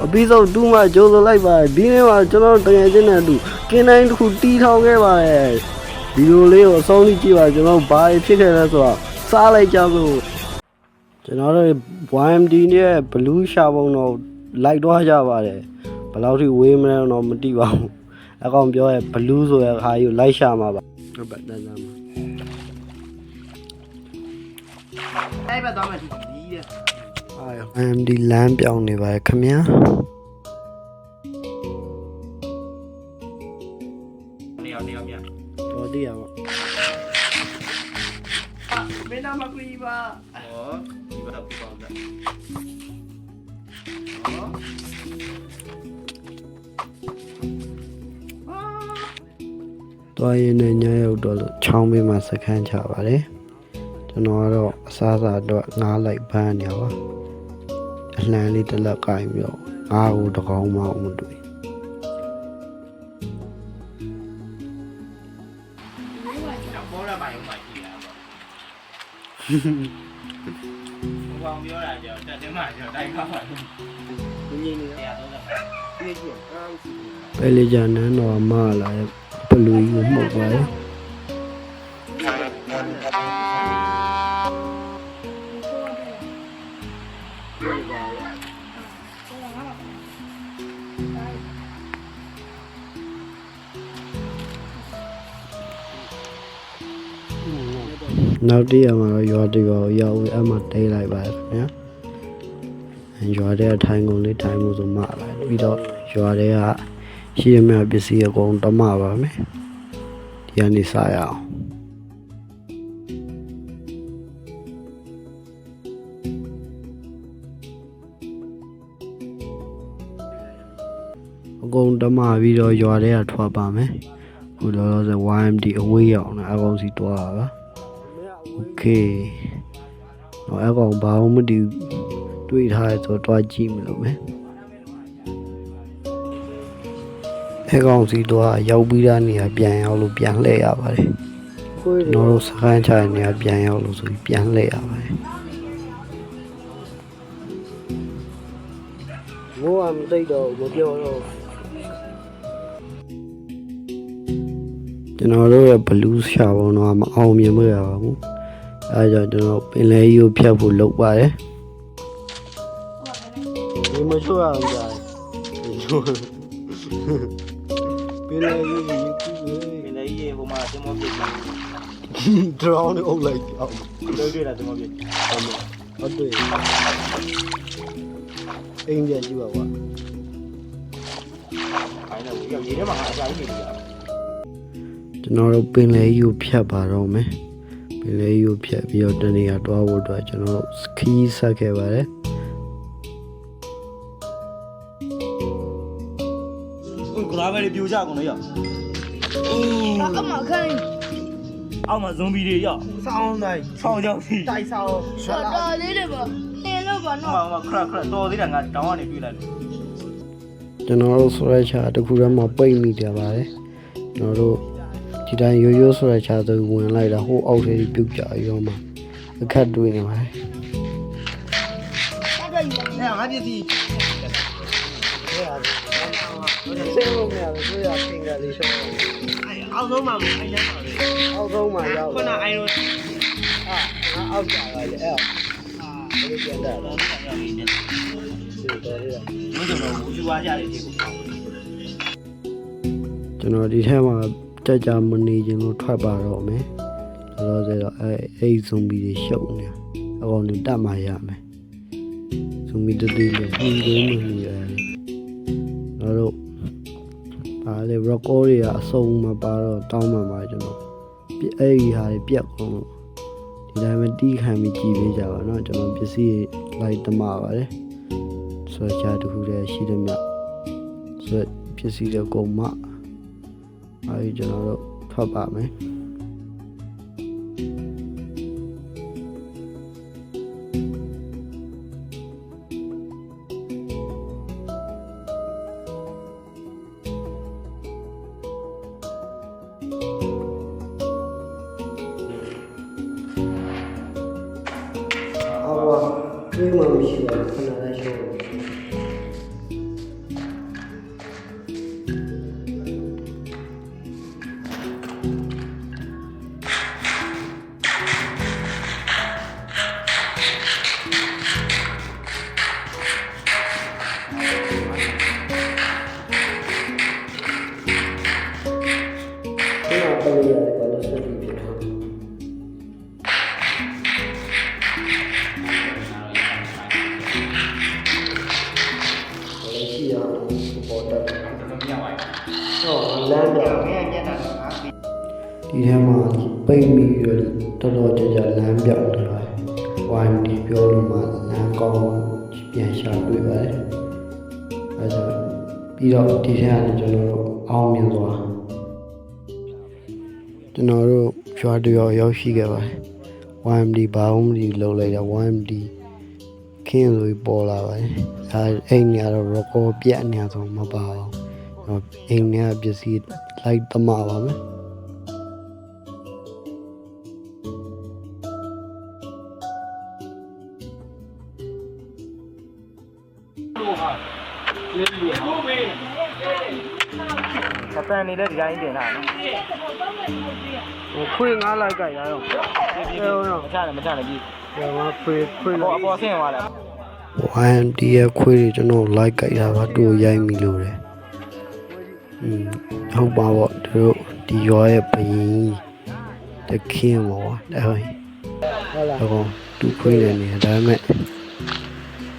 အပြီးဆုံးတူးမှကြိုးစိုးလိုက်ပါဒီနေ့မှာကျွန်တော်တကယ်ချင်းနဲ့တူကင်းတိုင်းတစ်ခုတီးထောင်ခဲ့ပါတယ်ဒီလိုလေးကိုအဆုံးထိကြည့်ပါကျွန်တော်ဘာဖြစ်ခဲ့လဲဆိုတော့စားလိုက်ကြစို့ကျွန်တော်တို့ YMD နဲ့ Blue ရှာပုံတော့လိုက်တော့ကြပါတယ်ဘယ်လောက်ထိဝေးမလဲတော့မသိပါဘူးအကောင်ပြောရဲ Blue ဆိုတဲ့ခါကြီးကိုလိုက်ရှာမှာပါဟုတ်ပါတန်းတန်းအဲ့ဘက်သွားမှဒီတဲ့YMD လမ်းပြောင်းနေပါခင်ဗျာနေအောင်မြတ်တော်သေးရပါမင်းနာမကူပါဟောဒီဘက်ပြပါဦးလားတော်ရင်နဲ့ညရောက်တော့လို့ချောင်းပေးမှာစခန်းချပါတယ်ကျွန်တော်ကတော့အစားအစာတော့ငားလိုက်ပန်းနေပါအလှမ်းလေးတစ်လက်ကင်ပြီးတော့ငားကိုတကောင်မှမတွေ့ဘောရပါရုံမှာကြည့်တာပေါ့ဘုံပြောတာကြောတက်တင်မှကြောတိုက်ခါပါဘူးညီညီနေရတော့ပြည့်ကြည့်အားစီပဲလေကြနန်းတော်မလာဘလူးကိုမှုတ်ပါတယ်နောက်တည့်ရမှာရွာတရွာရောက်အမှတိတ်လိုက်ပါခင်ဗျာရွာတဲ့ထိုင်ကုန်လေးထိုင်မှုဆိုမှလာပြီးတော့ရွာတဲ့ကရှိရမယ့်ပစ္စည်းအကုန်တမပါမယ်ဒီကနေစရအောင်အကုန်တမပြီးတော့ရွာတဲ့ကထွက်ပါမယ်ခုလောလောဆယ် YMD အဝေးရောက်နေအကောင်စီတွားပါโอเคတော့အကောင်ဘာမှမတည်တွေ့ထားရဆိုတွားကြည့်မလို့မယ်အကောင်စီတွားရောက်ပြီးသားနေရာပြန်ရောက်လို့ပြန်လှည့်ရပါတယ်ကျွန်တော်တို့စခန်းချနေရာပြန်ရောက်လို့ဆိုပြီးပြန်လှည့်ရပါတယ်မိုးအမသိတော့မပြောတော့ကျွန်တော်တို့ရဲ့ Blue ရှာပုံတော့မအောင်မြင်မရပါဘူးအဲဒါကြောင့်ကျွန်တော်ပင်လယ်ကြီးကိုဖြတ်ဖို့လုပ်ပါတယ်ဒီမချိုးအောင်ကြာပင်လယ်ကြီးပင်လေးရေဟိုမှာတင်မောပြစ်တာဒရောင်းနဲ့အုပ်လိုက်အောင်တွေ့တာတင်မောပြစ်ဟုတ်တယ်အိမ်ပြန်ကြည့်ပါကွာအဲ့တော့ရေထဲမှာအစာကြီးနေပြီကျွန်တော်တို့ပင်လယ်ကြီးကိုဖြတ်ပါတော့မယ်ပင်လယ်ကြီးကိုဖြတ်ပြီးတော့တနေရာတွားဖို့အတွက်ကျွန်တော်တို့ခီးဆက်ခဲ့ပါတယ်ကိုလာပဲပြိုကြကုန်လို့ရောက်အမခိုင်းအောက်မှာဇွန်ဘီတွေရောက်ဆောင်းတိုင်းဆောင်းကြောင်းစီတိုက်ဆောင်းတော်သေးတယ်ပါတင်လို့ပါနော်ဟောခရတော်သေးတယ်ငါတောင်းကနေပြေးလိုက်လို့ကျွန်တော်တို့ဆိုရချာတခုတည်းမှာပိတ်မိကြပါတယ်ကျွန်တော်တို့ဒီတိုင်းရိုးရိုးဆိုရချာသူဝင်လိုက်တာဟိုအောက်ထဲပြုတ်ကြရောမှာအခက်တွေ့နေပါတယ်အဲ့ငါပစ္စည်းဆေးလို့မရဘူးဆိုရပင်ကလေးရှောင်းအောက်ဆုံးမှာအိုင်လန်းပါလေအောက်ဆုံးမှာရောက်ခုနအိုင်ရိုငါအောက်ကြပါလေအဲ့ဘယ်လိုပြန်တာလဲဒီတော်လေးမင်းတို့တော့ဝူဝါကြတယ်ဒီကိုကျွန်တော်ဒီထဲမှာကြကြမနေခြင်းလို့ထွက်ပါတော့မယ်လောလောဆယ်တော့အဲ့ဇွန်ဘီတွေရှုပ်နေအကောင်တွေတတ်မှရမယ်ဇွန်ဘီတတိလေးပြီးသေးမှနေရတယ်တို့ပါလေ record တွေကအစုံမပါတော့တောင်းမှပါကျွန်တော်အဲ့ဒီဟာတွေပြက်ကုန်လို့ဒီတိုင်းပဲတီးခံပြီးကြည်ပေးကြပါတော့ကျွန်တော်ပစ္စည်းလိုက်တမပါတယ်ဆိုချာတခုတည်းရှိတယ်မြတ်ဆိုပစ္စည်းတွေကုန်မှအဲဒီကျွန်တော်တို့ထွက်ပါမယ်ဒီမှာမရှိဘူးခဏလေးရှော့ လမ်းပြောင်း မင်းညက်တာငါ ဒီထဲမှာပိတ်ပြီးတော့တော်တော်ကြာလမ်းပြောင်းတယ် YMD ပြောလို့မှလမ်းကောင်းပြန်ရှာတွေ့ပါတယ်အဲဒါပြီးတော့ဒီထဲကနေကျွန်တော်တို့အောင်မြင်သွားကျွန်တော်တို့ရွာတရွာရောက်ရှိခဲ့ပါတယ် YMD ဘာမှမလုပ်လိုက်တာ YMD ခင်းလို့ပေါ်လာပါတယ်အဲအိမ်နေတော့ record ပြတ်နေတော့မပါဘူးအိမ်နေပစ္စည်းလိုက်တမပါမယ် အပန်နေတဲ့ဒီတိုင်းတင်တာနော် ခွေငါးလိုက်ကြရအောင် မချနဲ့ပြီး ဒီမှာခွေ အပေါ်ဆင်းသွားတယ် YMD ရဲ့ခွေတွေကျွန်တော် like ကြတာပါတူရိုက်မိလို့တယ်ဟုတ်ပါပေါ့တို့ဒီရွာရဲ့ဘယင်းတခင်ပေါ့ဒါဟုတ်လားဟုတ်တူခွေနေတယ်ဒါပေမဲ့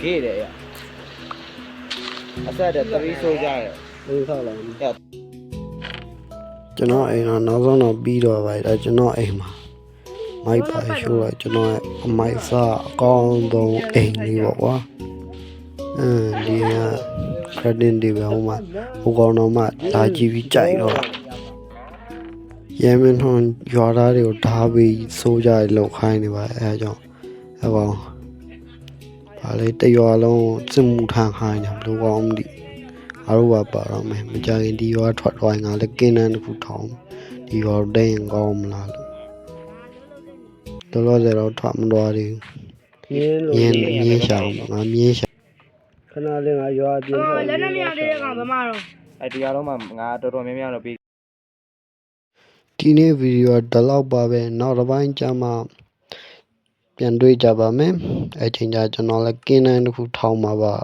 ဂေးတယ်ရအဆက်တဲ့3ဆိုကြတယ် ဟုတ်ဆောက်လာကျွန်တော်အိမ်တော့နောက်ဆုံးတော့ပြီးတော့ပါဒါကျွန်တော်အိမ်မှာမိုက်ပါရှိုးလိုက်ကျွန်တော်ရဲ့အမိုက်စားအကောင်းဆုံးအိမ်လေးပေါ့ကွာဒီက credit တွေပဲဟိုမှာဟိုကောင်တော့မှဒါကြည့်ပြီးကြိုက်တော့ရဲမင်းဟွန်ရွာသားတွေကိုဓာပြီးစိုးကြရလောက်ခိုင်းနေပါအဲအကြောင်းအကောင်ဘာလဲတရွာလုံးစစ်မှုထမ်းခိုင်းတယ်ဘယ်လိုကောင်းမသိအားတော့ပါတော့မယ်မကြခင်ဒီရွာထွက်သွားရင်ငါလည်းကင်းတန်းတစ်ခုထောင်းဒီရွာတိတ်ရင်ကောင်းမလားလို့တော်တော်ထွက်မသွားသေးဘူးမြင်းရှာအောင်ငါမြင်းရှာခဏလေးငါရွာပြင်း လက်နဲ့မရသေးတဲ့ကောင်ဘယ်မှာတော့ အဲ့ဒီအားလုံးမှာငါတော်တော်များများတော့ပြီး ဒီနေ့ဗီဒီယိုဒီလောက်ပါပဲနောက်တစ်ပိုင်းကျမှပြန်တွေ့ကြပါမယ်အဲ့ချိန်ကျကျွန်တော်လည်းကင်းတန်းတစ်ခုထောင်းမှာပါ